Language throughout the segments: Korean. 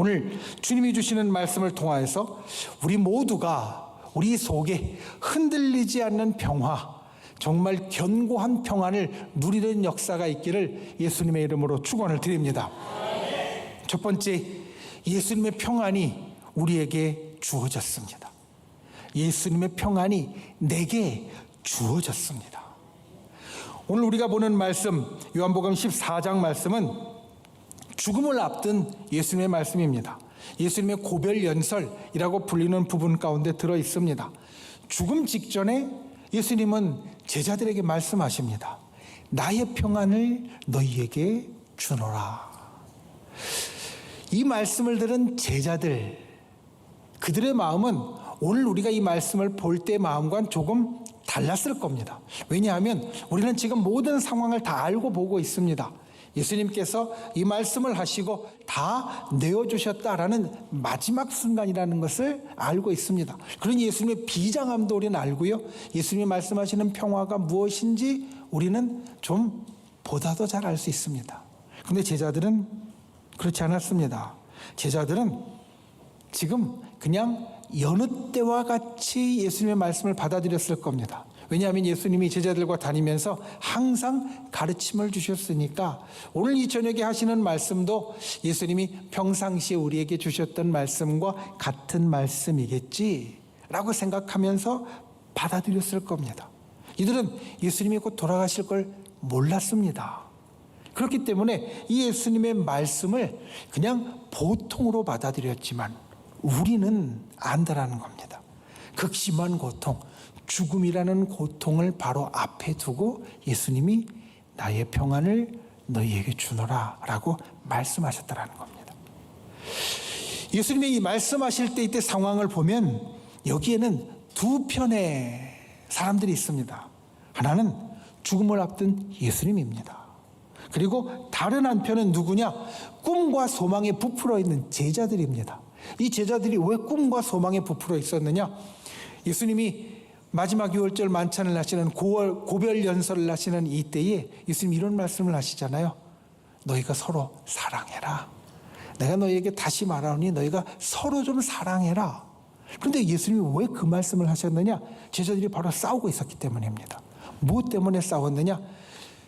오늘 주님이 주시는 말씀을 통하여서 우리 모두가 우리 속에 흔들리지 않는 평화, 정말 견고한 평안을 누리는 역사가 있기를 예수님의 이름으로 축원을 드립니다. 첫 번째, 예수님의 평안이 우리에게 주어졌습니다. 예수님의 평안이 내게 주어졌습니다. 오늘 우리가 보는 말씀, 요한복음 14장 말씀은 죽음을 앞둔 예수님의 말씀입니다. 예수님의 고별연설이라고 불리는 부분 가운데 들어 있습니다. 죽음 직전에 예수님은 제자들에게 말씀하십니다. 나의 평안을 너희에게 주노라. 이 말씀을 들은 제자들, 그들의 마음은 오늘 우리가 이 말씀을 볼 때 마음과는 조금 달랐을 겁니다. 왜냐하면 우리는 지금 모든 상황을 다 알고 보고 있습니다. 예수님께서 이 말씀을 하시고 다 내어주셨다라는 마지막 순간이라는 것을 알고 있습니다. 그러니 예수님의 비장함도 우리는 알고요. 예수님이 말씀하시는 평화가 무엇인지 우리는 좀 보다도 잘 알 수 있습니다. 그런데 제자들은 그렇지 않았습니다. 제자들은 지금 그냥 여느 때와 같이 예수님의 말씀을 받아들였을 겁니다. 왜냐하면 예수님이 제자들과 다니면서 항상 가르침을 주셨으니까 오늘 이 저녁에 하시는 말씀도 예수님이 평상시에 우리에게 주셨던 말씀과 같은 말씀이겠지라고 생각하면서 받아들였을 겁니다. 이들은 예수님이 곧 돌아가실 걸 몰랐습니다. 그렇기 때문에 이 예수님의 말씀을 그냥 보통으로 받아들였지만 우리는 안다라는 겁니다. 극심한 고통, 죽음이라는 고통을 바로 앞에 두고 예수님이 나의 평안을 너희에게 주노라 라고 말씀하셨다라는 겁니다. 예수님이 이 말씀하실 때 이때 상황을 보면 여기에는 두 편의 사람들이 있습니다. 하나는 죽음을 앞둔 예수님입니다. 그리고 다른 한편은 누구냐? 꿈과 소망에 부풀어 있는 제자들입니다. 이 제자들이 왜 꿈과 소망에 부풀어 있었느냐? 예수님이 마지막 유월절 만찬을 하시는 고별 연설을 하시는 이때에 예수님이 이런 말씀을 하시잖아요. 너희가 서로 사랑해라. 내가 너희에게 다시 말하노니 너희가 서로 좀 사랑해라. 그런데 예수님이 왜 그 말씀을 하셨느냐? 제자들이 바로 싸우고 있었기 때문입니다. 무엇 때문에 싸웠느냐?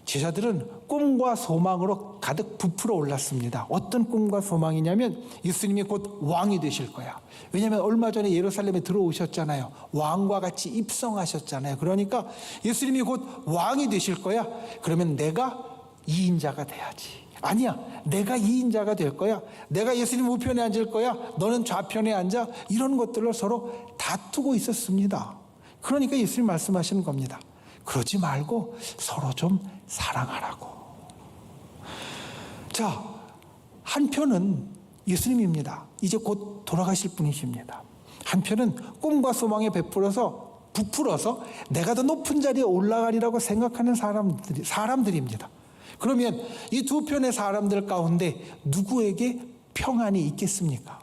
제자들은 꿈과 소망으로 가득 부풀어 올랐습니다. 어떤 꿈과 소망이냐면 예수님이 곧 왕이 되실 거야. 왜냐하면 얼마 전에 예루살렘에 들어오셨잖아요. 왕과 같이 입성하셨잖아요. 그러니까 예수님이 곧 왕이 되실 거야. 그러면 내가 2인자가 돼야지. 아니야, 내가 2인자가 될 거야. 내가 예수님 우편에 앉을 거야. 너는 좌편에 앉아. 이런 것들로 서로 다투고 있었습니다. 그러니까 예수님 말씀하시는 겁니다. 그러지 말고 서로 좀 사랑하라고. 자, 한편은 예수님입니다. 이제 곧 돌아가실 분이십니다. 한편은 꿈과 소망에 부풀어서 내가 더 높은 자리에 올라가리라고 생각하는 사람들입니다. 그러면 이 두 편의 사람들 가운데 누구에게 평안이 있겠습니까?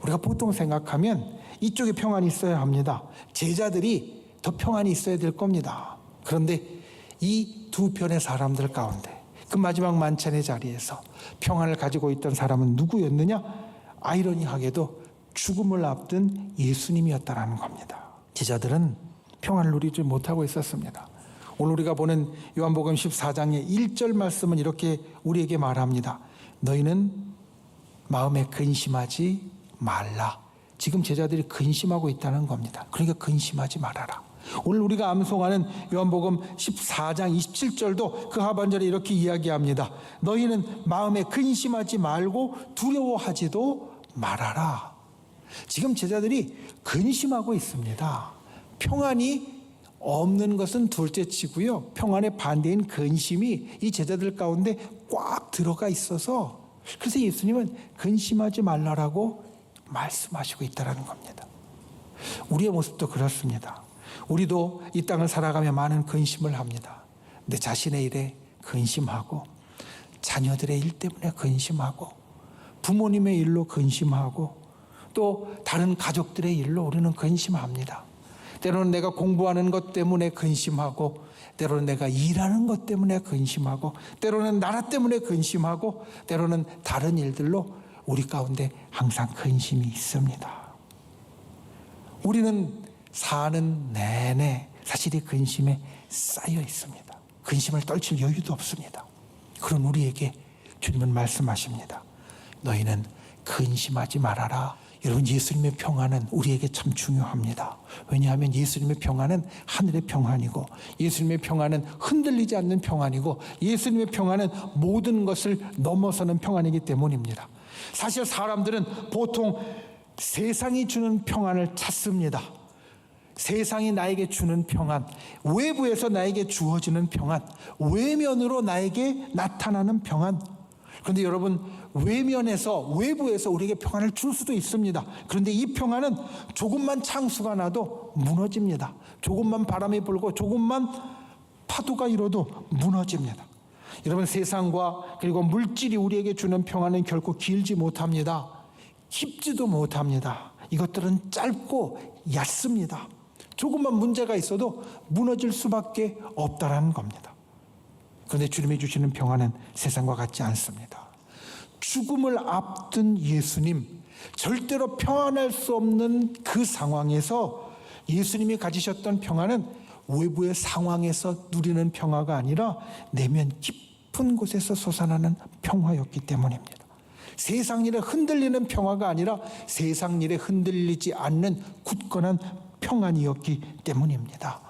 우리가 보통 생각하면 이쪽에 평안이 있어야 합니다. 제자들이 더 평안이 있어야 될 겁니다. 그런데 이 두 편의 사람들 가운데 그 마지막 만찬의 자리에서 평안을 가지고 있던 사람은 누구였느냐? 아이러니하게도 죽음을 앞둔 예수님이었다라는 겁니다. 제자들은 평안을 누리지 못하고 있었습니다. 오늘 우리가 보는 요한복음 14장의 1절 말씀은 이렇게 우리에게 말합니다. 너희는 마음에 근심하지 말라. 지금 제자들이 근심하고 있다는 겁니다. 그러니까 근심하지 말아라. 오늘 우리가 암송하는 요한복음 14장 27절도 그 하반절에 이렇게 이야기합니다. 너희는 마음에 근심하지 말고 두려워하지도 말아라. 지금 제자들이 근심하고 있습니다. 평안이 없는 것은 둘째치고요. 평안의 반대인 근심이 이 제자들 가운데 꽉 들어가 있어서 그래서 예수님은 근심하지 말라라고 말씀하시고 있다는 겁니다. 우리의 모습도 그렇습니다. 우리도 이 땅을 살아가며 많은 근심을 합니다. 내 자신의 일에 근심하고 자녀들의 일 때문에 근심하고 부모님의 일로 근심하고 또 다른 가족들의 일로 우리는 근심합니다. 때로는 내가 공부하는 것 때문에 근심하고 때로는 내가 일하는 것 때문에 근심하고 때로는 나라 때문에 근심하고 때로는 다른 일들로 우리 가운데 항상 근심이 있습니다. 우리는 사는 내내 사실 이 근심에 쌓여 있습니다. 근심을 떨칠 여유도 없습니다. 그런 우리에게 주님은 말씀하십니다. 너희는 근심하지 말아라. 여러분, 예수님의 평안은 우리에게 참 중요합니다. 왜냐하면 예수님의 평안은 하늘의 평안이고, 예수님의 평안은 흔들리지 않는 평안이고, 예수님의 평안은 모든 것을 넘어서는 평안이기 때문입니다. 사실 사람들은 보통 세상이 주는 평안을 찾습니다. 세상이 나에게 주는 평안, 외부에서 나에게 주어지는 평안, 외면으로 나에게 나타나는 평안. 그런데 여러분, 외부에서 우리에게 평안을 줄 수도 있습니다. 그런데 이 평안은 조금만 창수가 나도 무너집니다. 조금만 바람이 불고 조금만 파도가 일어도 무너집니다. 여러분, 세상과 그리고 물질이 우리에게 주는 평안은 결코 길지 못합니다. 깊지도 못합니다. 이것들은 짧고 얕습니다. 조금만 문제가 있어도 무너질 수밖에 없다라는 겁니다. 그런데 주님이 주시는 평안은 세상과 같지 않습니다. 죽음을 앞둔 예수님, 절대로 평안할 수 없는 그 상황에서 예수님이 가지셨던 평안은 외부의 상황에서 누리는 평화가 아니라 내면 깊은 곳에서 솟아나는 평화였기 때문입니다. 세상 일에 흔들리는 평화가 아니라 세상 일에 흔들리지 않는 굳건한 평안이었기 때문입니다.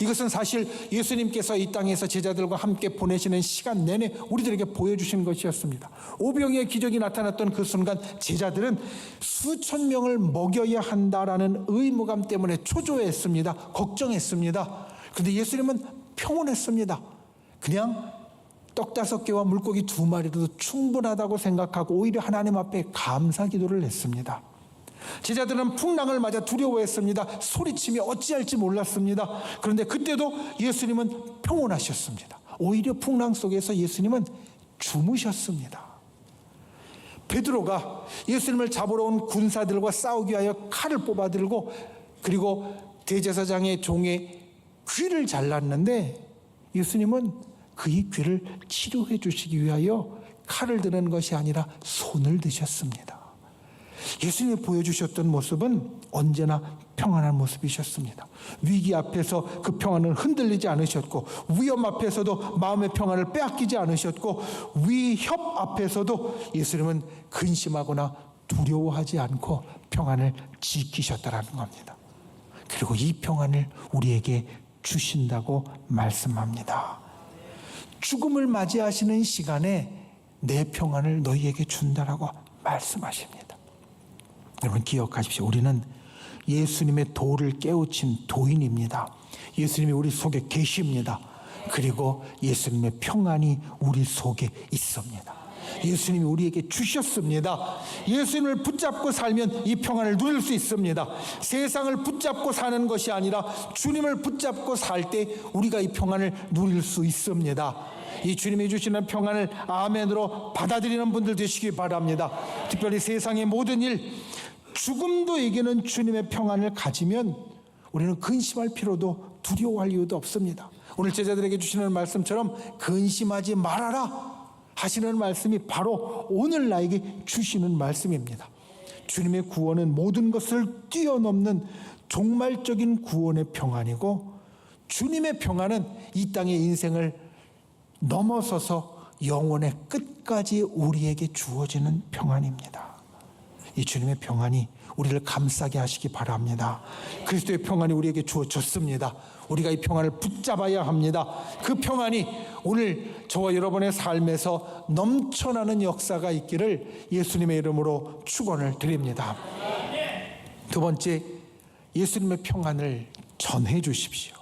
이것은 사실 예수님께서 이 땅에서 제자들과 함께 보내시는 시간 내내 우리들에게 보여주신 것이었습니다. 오병이의 기적이 나타났던 그 순간 제자들은 수천 명을 먹여야 한다라는 의무감 때문에 초조했습니다. 걱정했습니다. 그런데 예수님은 평온했습니다. 그냥 떡 5개와 물고기 2마리로도 충분하다고 생각하고 오히려 하나님 앞에 감사 기도를 했습니다. 제자들은 풍랑을 맞아 두려워했습니다. 소리치며 어찌할지 몰랐습니다. 그런데 그때도 예수님은 평온하셨습니다. 오히려 풍랑 속에서 예수님은 주무셨습니다. 베드로가 예수님을 잡으러 온 군사들과 싸우기 위하여 칼을 뽑아들고 그리고 대제사장의 종의 귀를 잘랐는데 예수님은 그의 귀를 치료해 주시기 위하여 칼을 드는 것이 아니라 손을 드셨습니다. 예수님이 보여주셨던 모습은 언제나 평안한 모습이셨습니다. 위기 앞에서 그 평안을 흔들리지 않으셨고, 위험 앞에서도 마음의 평안을 빼앗기지 않으셨고, 위협 앞에서도 예수님은 근심하거나 두려워하지 않고 평안을 지키셨다라는 겁니다. 그리고 이 평안을 우리에게 주신다고 말씀합니다. 죽음을 맞이하시는 시간에 내 평안을 너희에게 준다라고 말씀하십니다. 여러분, 기억하십시오. 우리는 예수님의 도를 깨우친 도인입니다. 예수님이 우리 속에 계십니다. 그리고 예수님의 평안이 우리 속에 있습니다. 예수님이 우리에게 주셨습니다. 예수님을 붙잡고 살면 이 평안을 누릴 수 있습니다. 세상을 붙잡고 사는 것이 아니라 주님을 붙잡고 살 때 우리가 이 평안을 누릴 수 있습니다. 이 주님이 주시는 평안을 아멘으로 받아들이는 분들 되시기 바랍니다. 특별히 세상의 모든 일, 죽음도 이기는 주님의 평안을 가지면 우리는 근심할 필요도 두려워할 이유도 없습니다. 오늘 제자들에게 주시는 말씀처럼 근심하지 말아라 하시는 말씀이 바로 오늘 나에게 주시는 말씀입니다. 주님의 구원은 모든 것을 뛰어넘는 종말적인 구원의 평안이고, 주님의 평안은 이 땅의 인생을 넘어서서 영혼의 끝까지 우리에게 주어지는 평안입니다. 이 주님의 평안이 우리를 감싸게 하시기 바랍니다. 그리스도의 평안이 우리에게 주어졌습니다. 우리가 이 평안을 붙잡아야 합니다. 그 평안이 오늘 저와 여러분의 삶에서 넘쳐나는 역사가 있기를 예수님의 이름으로 축원을 드립니다. 두 번째, 예수님의 평안을 전해 주십시오.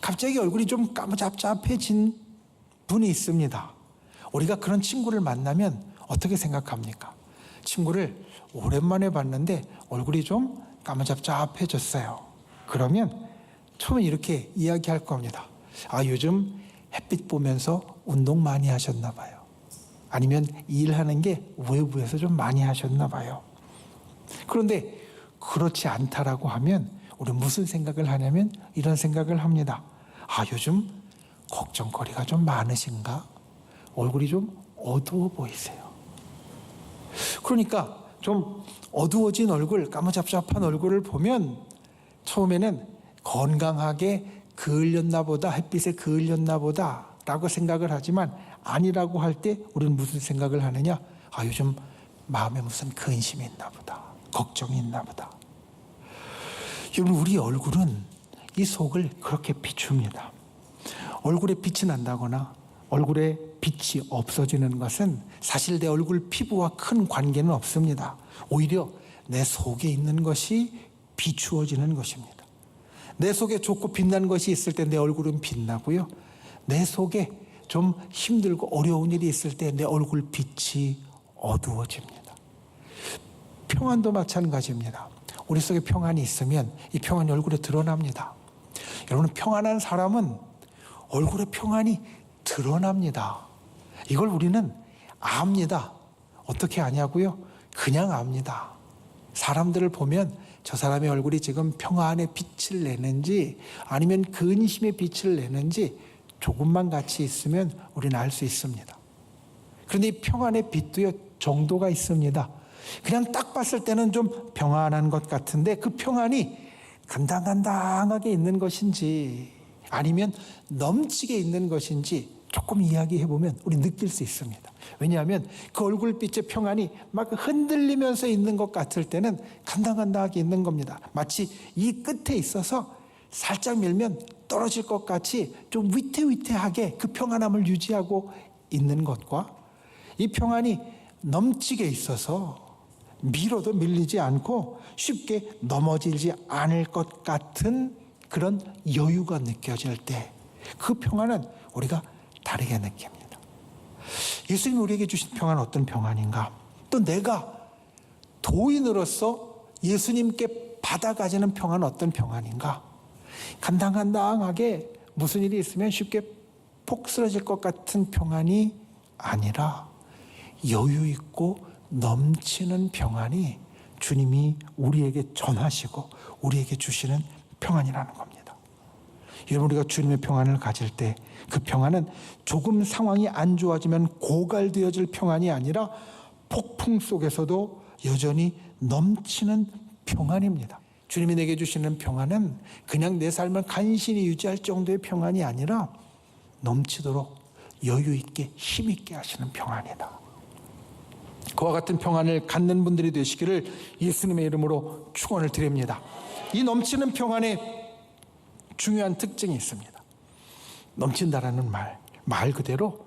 갑자기 얼굴이 좀 까무잡잡해진 분이 있습니다. 우리가 그런 친구를 만나면 어떻게 생각합니까? 친구를 오랜만에 봤는데 얼굴이 좀 까무잡잡해졌어요. 그러면 처음에 이렇게 이야기할 겁니다. 아, 요즘 햇빛 보면서 운동 많이 하셨나 봐요. 아니면 일하는 게 외부에서 좀 많이 하셨나 봐요. 그런데 그렇지 않다라고 하면 우리 무슨 생각을 하냐면 이런 생각을 합니다. 아, 요즘 걱정거리가 좀 많으신가? 얼굴이 좀 어두워 보이세요. 그러니까 좀 어두워진 얼굴, 까무잡잡한 얼굴을 보면 처음에는 건강하게 그을렸나 보다, 햇빛에 그을렸나 보다 라고 생각을 하지만 아니라고 할 때 우리는 무슨 생각을 하느냐? 요즘 마음에 무슨 근심이 있나 보다, 걱정이 있나 보다. 여러분, 우리 얼굴은 이 속을 그렇게 비춥니다. 얼굴에 빛이 난다거나 얼굴에 빛이 없어지는 것은 사실 내 얼굴 피부와 큰 관계는 없습니다. 오히려 내 속에 있는 것이 비추어지는 것입니다. 내 속에 좋고 빛난 것이 있을 때 내 얼굴은 빛나고요. 내 속에 좀 힘들고 어려운 일이 있을 때 내 얼굴 빛이 어두워집니다. 평안도 마찬가지입니다. 우리 속에 평안이 있으면 이 평안이 얼굴에 드러납니다. 여러분, 평안한 사람은 얼굴에 평안이 드러납니다. 이걸 우리는 압니다. 어떻게 아냐고요? 그냥 압니다. 사람들을 보면 저 사람의 얼굴이 지금 평안의 빛을 내는지 아니면 근심의 빛을 내는지 조금만 같이 있으면 우리는 알 수 있습니다. 그런데 이 평안의 빛도요, 정도가 있습니다. 그냥 딱 봤을 때는 좀 평안한 것 같은데 그 평안이 간당간당하게 있는 것인지 아니면 넘치게 있는 것인지 조금 이야기해보면 우리 느낄 수 있습니다. 왜냐하면 그 얼굴빛의 평안이 막 흔들리면서 있는 것 같을 때는 간당간당하게 있는 겁니다. 마치 이 끝에 있어서 살짝 밀면 떨어질 것 같이 좀 위태위태하게 그 평안함을 유지하고 있는 것과 이 평안이 넘치게 있어서 밀어도 밀리지 않고 쉽게 넘어지지 않을 것 같은 그런 여유가 느껴질 때 그 평안은 우리가 다르게 느낍니다. 예수님이 우리에게 주신 평안은 어떤 평안인가? 또 내가 도인으로서 예수님께 받아가지는 평안은 어떤 평안인가? 간당간당하게 무슨 일이 있으면 쉽게 폭 쓰러질 것 같은 평안이 아니라 여유 있고 넘치는 평안이 주님이 우리에게 전하시고 우리에게 주시는 평안이라는 겁니다. 여러분, 우리가 주님의 평안을 가질 때 그 평안은 조금 상황이 안 좋아지면 고갈되어질 평안이 아니라 폭풍 속에서도 여전히 넘치는 평안입니다. 주님이 내게 주시는 평안은 그냥 내 삶을 간신히 유지할 정도의 평안이 아니라 넘치도록 여유 있게 힘 있게 하시는 평안이다. 그와 같은 평안을 갖는 분들이 되시기를 예수님의 이름으로 축원을 드립니다. 이 넘치는 평안에 중요한 특징이 있습니다. 넘친다라는 말 그대로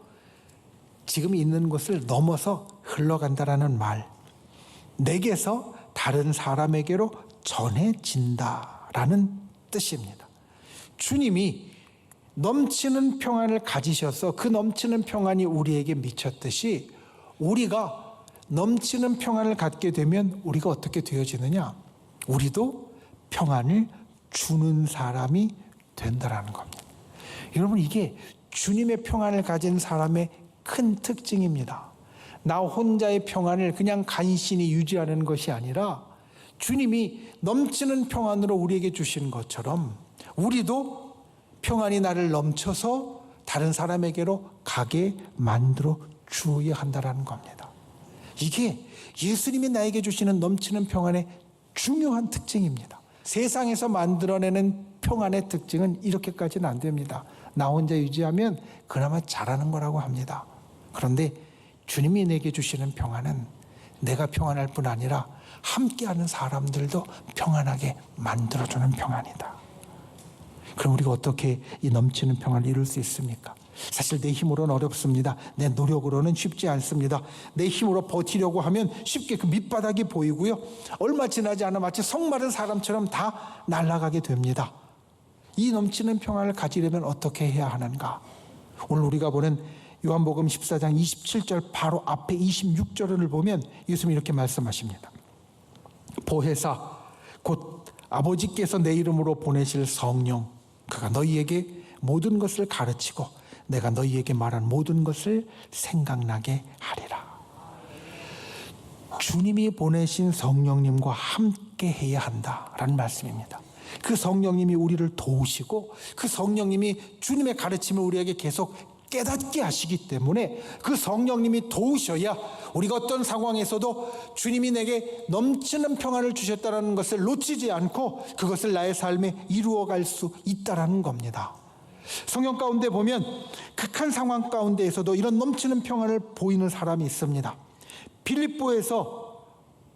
지금 있는 곳을 넘어서 흘러간다라는 말, 내게서 다른 사람에게로 전해진다라는 뜻입니다. 주님이 넘치는 평안을 가지셔서 그 넘치는 평안이 우리에게 미쳤듯이 우리가 넘치는 평안을 갖게 되면 우리가 어떻게 되어지느냐? 우리도 평안을 주는 사람이 된다라는 겁니다. 여러분, 이게 주님의 평안을 가진 사람의 큰 특징입니다. 나 혼자의 평안을 그냥 간신히 유지하는 것이 아니라 주님이 넘치는 평안으로 우리에게 주신 것처럼 우리도 평안이 나를 넘쳐서 다른 사람에게로 가게 만들어 주어야 한다는 겁니다. 이게 예수님이 나에게 주시는 넘치는 평안의 중요한 특징입니다. 세상에서 만들어내는 평안의 특징은 이렇게까지는 안 됩니다. 나 혼자 유지하면 그나마 잘하는 거라고 합니다. 그런데 주님이 내게 주시는 평안은 내가 평안할 뿐 아니라 함께하는 사람들도 평안하게 만들어주는 평안이다. 그럼 우리가 어떻게 이 넘치는 평안을 이룰 수 있습니까? 사실 내 힘으로는 어렵습니다. 내 노력으로는 쉽지 않습니다. 내 힘으로 버티려고 하면 쉽게 그 밑바닥이 보이고요. 얼마 지나지 않아 마치 성마른 사람처럼 다 날아가게 됩니다. 이 넘치는 평안을 가지려면 어떻게 해야 하는가? 오늘 우리가 보는 요한복음 14장 27절 바로 앞에 26절을 보면 예수님이 이렇게 말씀하십니다. 보혜사 곧 아버지께서 내 이름으로 보내실 성령 그가 너희에게 모든 것을 가르치고 내가 너희에게 말한 모든 것을 생각나게 하리라. 주님이 보내신 성령님과 함께 해야 한다라는 말씀입니다. 그 성령님이 우리를 도우시고 그 성령님이 주님의 가르침을 우리에게 계속 깨닫게 하시기 때문에 그 성령님이 도우셔야 우리가 어떤 상황에서도 주님이 내게 넘치는 평안을 주셨다는 것을 놓치지 않고 그것을 나의 삶에 이루어갈 수 있다는 겁니다. 성경 가운데 보면 극한 상황 가운데에서도 이런 넘치는 평안을 보이는 사람이 있습니다. 빌립보에서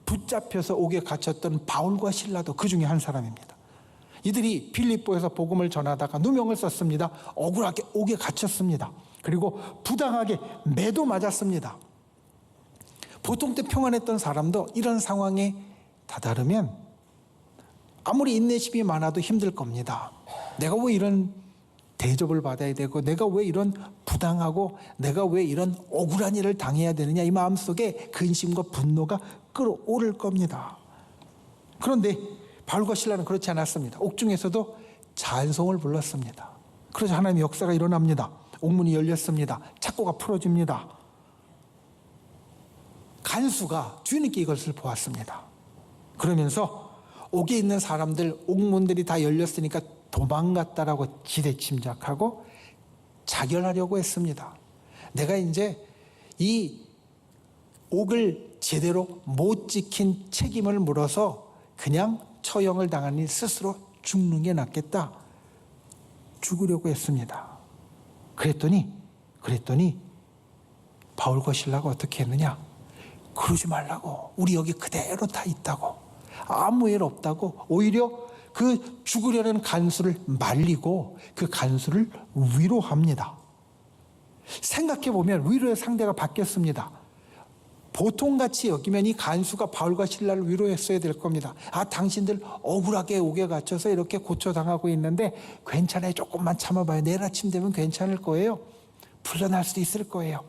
붙잡혀서 옥에 갇혔던 바울과 실라도 그 중에 한 사람입니다. 이들이 빌립보에서 복음을 전하다가 누명을 썼습니다. 억울하게 옥에 갇혔습니다. 그리고 부당하게 매도 맞았습니다. 보통 때 평안했던 사람도 이런 상황에 다다르면 아무리 인내심이 많아도 힘들 겁니다. 내가 왜 이런 대접을 받아야 되고, 내가 왜 이런 부당하고, 내가 왜 이런 억울한 일을 당해야 되느냐, 이 마음속에 근심과 분노가 끌어오를 겁니다. 그런데 바울과 실라는 그렇지 않았습니다. 옥중에서도 찬송을 불렀습니다. 그래서 하나님의 역사가 일어납니다. 옥문이 열렸습니다. 착고가 풀어집니다. 간수가 주인께 이것을 보았습니다. 그러면서 옥에 있는 사람들, 옥문들이 다 열렸으니까 도망갔다라고 지레짐작하고 자결하려고 했습니다. 내가 이제 이 옥을 제대로 못 지킨 책임을 물어서 그냥 처형을 당하니 스스로 죽는 게 낫겠다. 죽으려고 했습니다. 그랬더니 바울과 실라가 어떻게 했느냐? 그러지 말라고. 우리 여기 그대로 다 있다고. 아무 일 없다고. 오히려 그 죽으려는 간수를 말리고 그 간수를 위로합니다. 생각해보면 위로의 상대가 바뀌었습니다. 보통같이 여기면 이 간수가 바울과 실라를 위로했어야 될 겁니다. 아, 당신들 억울하게 옥에 갇혀서 이렇게 고초당하고 있는데 괜찮아요. 조금만 참아봐요. 내일 아침 되면 괜찮을 거예요. 풀려날 수도 있을 거예요.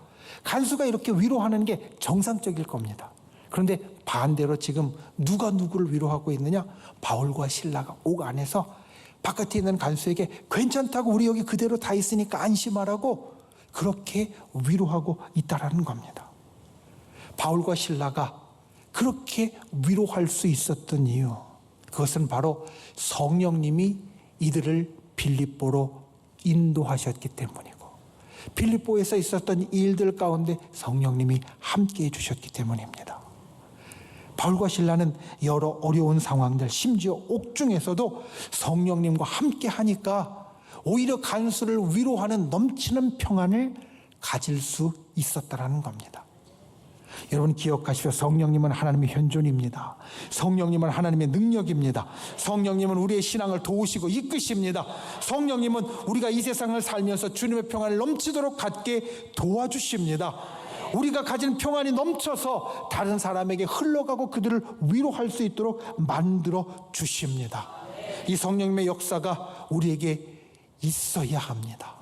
간수가 이렇게 위로하는 게 정상적일 겁니다. 그런데 반대로 지금 누가 누구를 위로하고 있느냐? 바울과 실라가 옥 안에서 바깥에 있는 간수에게 괜찮다고, 우리 여기 그대로 다 있으니까 안심하라고 그렇게 위로하고 있다라는 겁니다. 바울과 실라가 그렇게 위로할 수 있었던 이유, 그것은 바로 성령님이 이들을 빌립보로 인도하셨기 때문이고, 빌립보에서 있었던 일들 가운데 성령님이 함께해 주셨기 때문입니다. 바울과 실라는 여러 어려운 상황들, 심지어 옥중에서도 성령님과 함께 하니까 오히려 간수를 위로하는 넘치는 평안을 가질 수 있었다라는 겁니다. 여러분 기억하십시오. 성령님은 하나님의 현존입니다. 성령님은 하나님의 능력입니다. 성령님은 우리의 신앙을 도우시고 이끄십니다. 성령님은 우리가 이 세상을 살면서 주님의 평안을 넘치도록 갖게 도와주십니다. 우리가 가진 평안이 넘쳐서 다른 사람에게 흘러가고 그들을 위로할 수 있도록 만들어 주십니다. 이 성령님의 역사가 우리에게 있어야 합니다.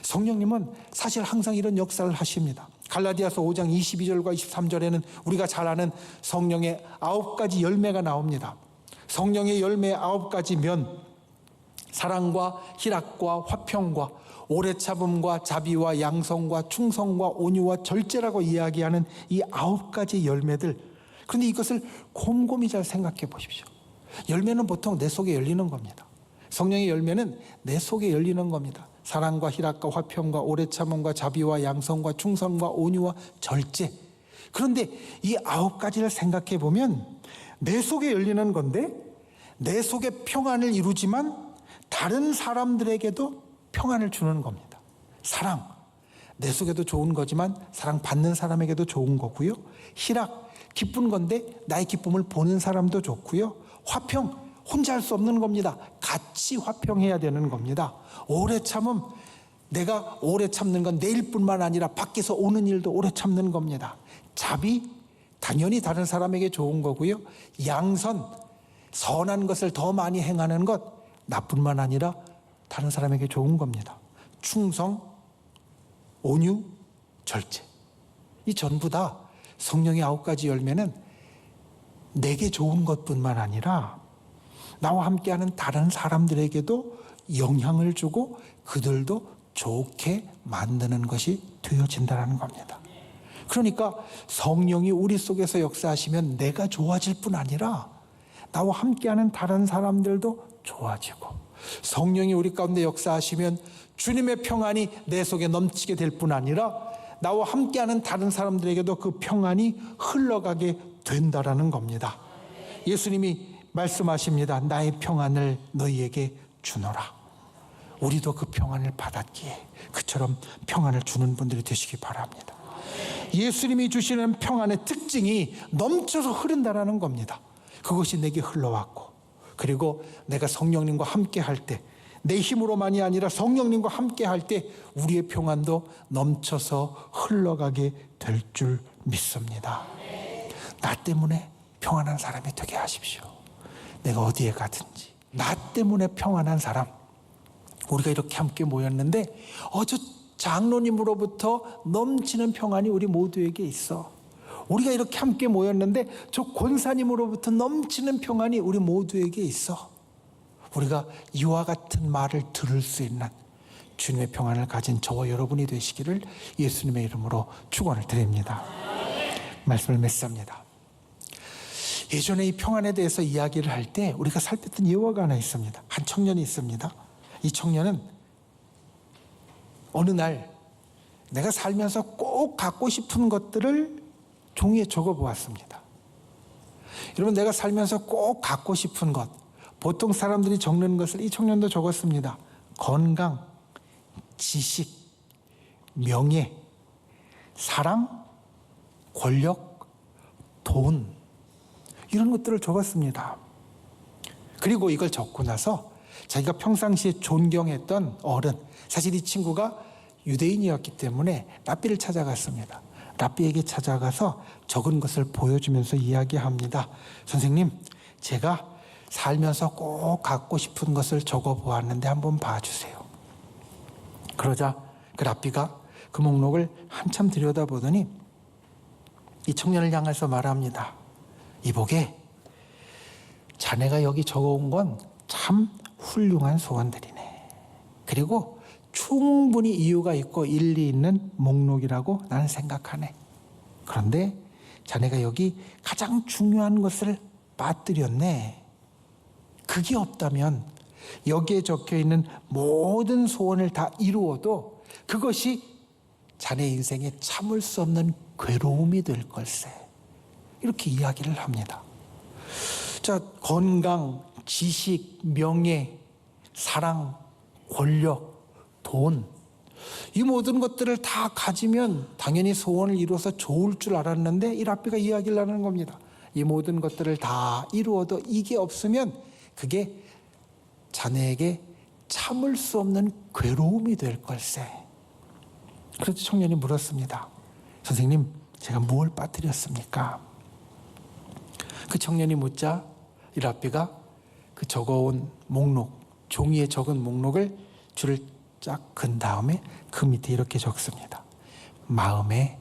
성령님은 사실 항상 이런 역사를 하십니다. 갈라디아서 5장 22절과 23절에는 우리가 잘 아는 성령의 9가지 열매가 나옵니다. 성령의 열매 9가지면 사랑과 희락과 화평과 오래 참음과 자비와 양성과 충성과 온유와 절제라고 이야기하는 이 9가지 열매들. 그런데 이것을 곰곰이 잘 생각해 보십시오. 열매는 보통 내 속에 열리는 겁니다. 성령의 열매는 내 속에 열리는 겁니다. 사랑과 희락과 화평과 오래 참음과 자비와 양성과 충성과 온유와 절제. 그런데 이 9가지를 생각해 보면 내 속에 열리는 건데, 내 속에 평안을 이루지만 다른 사람들에게도 평안을 주는 겁니다. 사랑, 내 속에도 좋은 거지만 사랑 받는 사람에게도 좋은 거고요. 희락, 기쁜 건데 나의 기쁨을 보는 사람도 좋고요. 화평, 혼자 할 수 없는 겁니다. 같이 화평해야 되는 겁니다. 오래 참음, 내가 오래 참는 건 내일뿐만 아니라 밖에서 오는 일도 오래 참는 겁니다. 자비, 당연히 다른 사람에게 좋은 거고요. 양선, 선한 것을 더 많이 행하는 것, 나뿐만 아니라 다른 사람에게 좋은 겁니다. 충성, 온유, 절제. 이 전부 다 성령의 9가지 열매는 내게 좋은 것뿐만 아니라 나와 함께하는 다른 사람들에게도 영향을 주고 그들도 좋게 만드는 것이 되어진다는 겁니다. 그러니까 성령이 우리 속에서 역사하시면 내가 좋아질 뿐 아니라 나와 함께하는 다른 사람들도 좋아지고, 성령이 우리 가운데 역사하시면 주님의 평안이 내 속에 넘치게 될 뿐 아니라 나와 함께하는 다른 사람들에게도 그 평안이 흘러가게 된다라는 겁니다. 예수님이 말씀하십니다. 나의 평안을 너희에게 주노라. 우리도 그 평안을 받았기에 그처럼 평안을 주는 분들이 되시기 바랍니다. 예수님이 주시는 평안의 특징이 넘쳐서 흐른다라는 겁니다. 그것이 내게 흘러왔고, 그리고 내가 성령님과 함께 할 때, 내 힘으로만이 아니라 성령님과 함께 할 때 우리의 평안도 넘쳐서 흘러가게 될 줄 믿습니다. 나 때문에 평안한 사람이 되게 하십시오. 내가 어디에 가든지 나 때문에 평안한 사람. 우리가 이렇게 함께 모였는데 저 장로님으로부터 넘치는 평안이 우리 모두에게 있어. 우리가 이렇게 함께 모였는데 저 권사님으로부터 넘치는 평안이 우리 모두에게 있어. 우리가 이와 같은 말을 들을 수 있는 주님의 평안을 가진 저와 여러분이 되시기를 예수님의 이름으로 축원을 드립니다. 말씀을 맺습니다. 예전에 이 평안에 대해서 이야기를 할 때 우리가 살폈던 예화가 하나 있습니다. 한 청년이 있습니다. 이 청년은 어느 날 내가 살면서 꼭 갖고 싶은 것들을 종이에 적어 보았습니다. 여러분, 내가 살면서 꼭 갖고 싶은 것, 보통 사람들이 적는 것을 이 청년도 적었습니다. 건강, 지식, 명예, 사랑, 권력, 돈, 이런 것들을 적었습니다. 그리고 이걸 적고 나서 자기가 평상시에 존경했던 어른, 사실 이 친구가 유대인이었기 때문에 랍비를 찾아갔습니다. 랍비에게 찾아가서 적은 것을 보여주면서 이야기합니다. 선생님, 제가 살면서 꼭 갖고 싶은 것을 적어 보았는데 한번 봐주세요. 그러자 그 랍비가 그 목록을 한참 들여다보더니 이 청년을 향해서 말합니다. 이보게, 자네가 여기 적어온 건 참 훌륭한 소원들이네. 그리고 충분히 이유가 있고 일리 있는 목록이라고 나는 생각하네. 그런데 자네가 여기 가장 중요한 것을 빠뜨렸네. 그게 없다면 여기에 적혀있는 모든 소원을 다 이루어도 그것이 자네 인생에 참을 수 없는 괴로움이 될 걸세. 이렇게 이야기를 합니다. 자, 건강, 지식, 명예, 사랑, 권력, 돈, 이 모든 것들을 다 가지면 당연히 소원을 이루어서 좋을 줄 알았는데 이 랍비가 이야기를 하는 겁니다. 이 모든 것들을 다 이루어도 이게 없으면 그게 자네에게 참을 수 없는 괴로움이 될 걸세. 그래서 청년이 물었습니다. 선생님, 제가 뭘 빠뜨렸습니까? 그 청년이 묻자 이 랍비가 그 적어온 목록, 종이에 적은 목록을 줄을 쫙 긋은 다음에 그 밑에 이렇게 적습니다. 마음의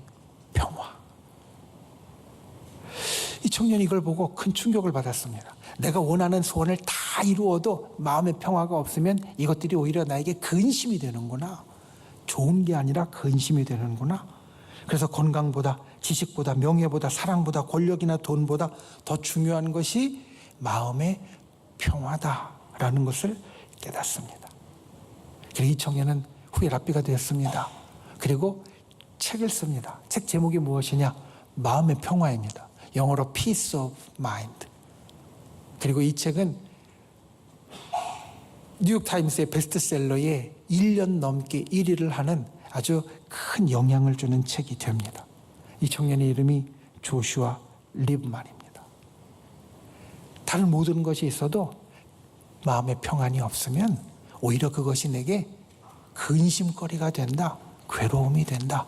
평화. 이 청년이 이걸 보고 큰 충격을 받았습니다. 내가 원하는 소원을 다 이루어도 마음의 평화가 없으면 이것들이 오히려 나에게 근심이 되는구나. 좋은 게 아니라 근심이 되는구나. 그래서 건강보다, 지식보다, 명예보다, 사랑보다, 권력이나 돈보다 더 중요한 것이 마음의 평화다라는 것을 깨닫습니다. 그리고 이 청년은 후에 랍비가 되었습니다. 그리고 책을 씁니다. 책 제목이 무엇이냐? 마음의 평화입니다. 영어로 Peace of Mind. 그리고 이 책은 뉴욕타임스의 베스트셀러에 1년 넘게 1위를 하는 아주 큰 영향을 주는 책이 됩니다. 이 청년의 이름이 조슈아 리브만입니다. 다른 모든 것이 있어도 마음의 평안이 없으면 오히려 그것이 내게 근심거리가 된다, 괴로움이 된다.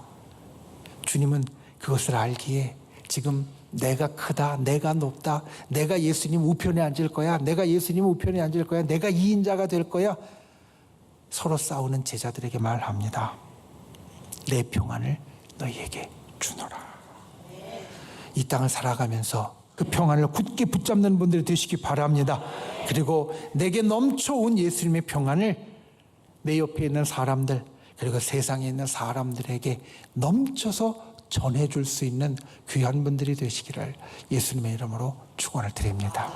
주님은 그것을 알기에 지금 내가 크다, 내가 높다, 내가 예수님 우편에 앉을 거야, 내가 예수님 우편에 앉을 거야, 내가 2인자가 될 거야, 서로 싸우는 제자들에게 말합니다. 내 평안을 너희에게 주노라. 이 땅을 살아가면서 그 평안을 굳게 붙잡는 분들이 되시기 바랍니다. 그리고 내게 넘쳐온 예수님의 평안을 내 옆에 있는 사람들, 그리고 세상에 있는 사람들에게 넘쳐서 전해줄 수 있는 귀한 분들이 되시기를 예수님의 이름으로 축원을 드립니다.